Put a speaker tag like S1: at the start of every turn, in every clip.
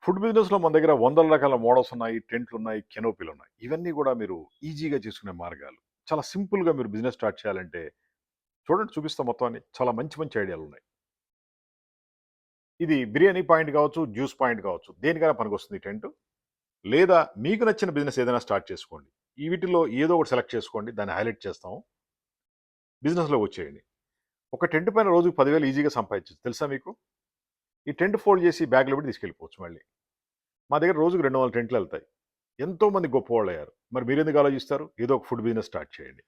S1: Food బిజినెస్‌లో మన దగ్గర వందల రకాల మోడల్స్ ఉన్నాయి. టెంట్లున్నాయి, కెనోపీలున్నాయి. ఇవన్నీ గూడా మీరు ఈజీగా చేసుకునే మార్గాలు. చాలా సింపుల్‌గా మీరు బిజినెస్ స్టార్ట్ చేయాలంటే చూడండి చూపిస్తా మొత్తం అన్ని. చాలా మంచి మంచి ఐడియాలున్నాయి. ఇది బిర్యానీ పాయింట్ కావచ్చు, జ్యూస్ పాయింట్ కావచ్చు. దేనికైనా పనికొస్తుంది ఈ టెంటు. లేదా మీకు నచ్చిన బిజినెస్ ఏదైనా స్టార్ట్ చేసుకోండి. ఈ వీటిలో ఏదో ఒకటి సెలెక్ట్ చేసుకోండి. దాన్ని హైలైట్ చేస్తాము. బిజినెస్‌లోకి వచ్చేయండి. ఒక టెంట్ పైన రోజుకి 10,000 ఈజీగా సంపాదించొచ్చు. తెలుసా మీకు? ఈ టెంట్ ఫోల్డ్ చేసి బ్యాగ్‌లో పెట్టి తీసుకెళ్ళిపోవచ్చు మళ్ళీ. మా దగ్గర రోజుకి 200 టెంట్‌లెళ్తాయి. ఎంతోమంది గొప్పవాళ్ళయ్యారు. మరి మీరెందుకు ఆలోచిస్తారు? ఏదో ఒక ఫుడ్ బిజినెస్ స్టార్ట్ చేయండి.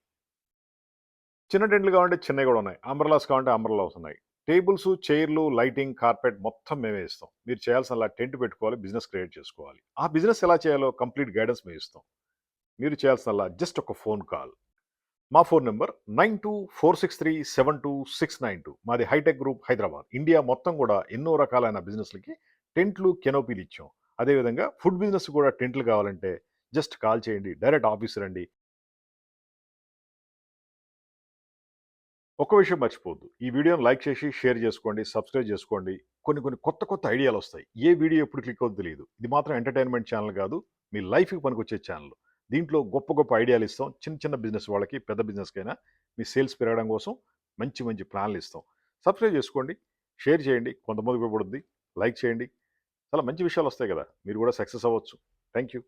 S1: చిన్న టెంట్లు కావాలంటే చిన్నవి కూడా ఉన్నాయి. అంబ్రెల్లాస్ కావాలంటే అంబ్రెల్లాస్ ఉన్నాయి. టేబుల్స్, చైర్లు, లైటింగ్, కార్పెట్ మొత్తం మేమే ఇస్తాం. మీరు చేయాల్సిందల్లా టెంట్ పెట్టుకోవాలి, బిజినెస్ క్రియేట్ చేసుకోవాలి. ఆ బిజినెస్ ఎలా చేయాలో కంప్లీట్ గైడెన్స్ మేము ఇస్తాం. మీరు చేయాల్సిందల్లా జస్ట్ ఒక ఫోన్ కాల్. మా ఫోన్ నంబర్ 9246372692. మాది హైటెక్ గ్రూప్ హైదరాబాద్. ఇండియా మొత్తం కూడా ఎన్నో రకాలైన బిజినెస్‌లకి టెంట్లు, కెనోపీలు ఇచ్చాం. అదేవిధంగా ఫుడ్ బిజినెస్ కూడా టెంట్లు కావాలంటే జస్ట్ కాల్ చేయండి. డైరెక్ట్ ఆఫీస్ రండి. ఒక్క విషయం మర్చిపోవద్దు. ఈ వీడియోని లైక్ చేసి, షేర్ చేసుకోండి, సబ్స్క్రైబ్ చేసుకోండి. కొన్ని కొన్ని కొత్త ఐడియాలొస్తాయి. ఏ వీడియో ఎప్పుడు క్లిక్ అవుద్దో తెలీదు. ఇది మాత్రం ఎంటర్‌టైన్‌మెంట్ ఛానల్ కాదు. మీ లైఫ్‌కి పనికొచ్చే ఛానల్. దీంట్లో గొప్ప ఐడియాలు ఇస్తాం. చిన్న బిజినెస్ వాళ్ళకి, పెద్ద బిజినెస్‌కైనా మీ సేల్స్ పెరగడం కోసం మంచి ప్లాన్లు ఇస్తాం. సబ్స్క్రైబ్ చేసుకోండి, షేర్ చేయండి. కొంతమందికి ఉపయోగపడుద్ది. లైక్ చేయండి. చాలా మంచి విషయాలొస్తాయి కదా! మీరు కూడా సక్సెస్ అవ్వచ్చు. Thank you.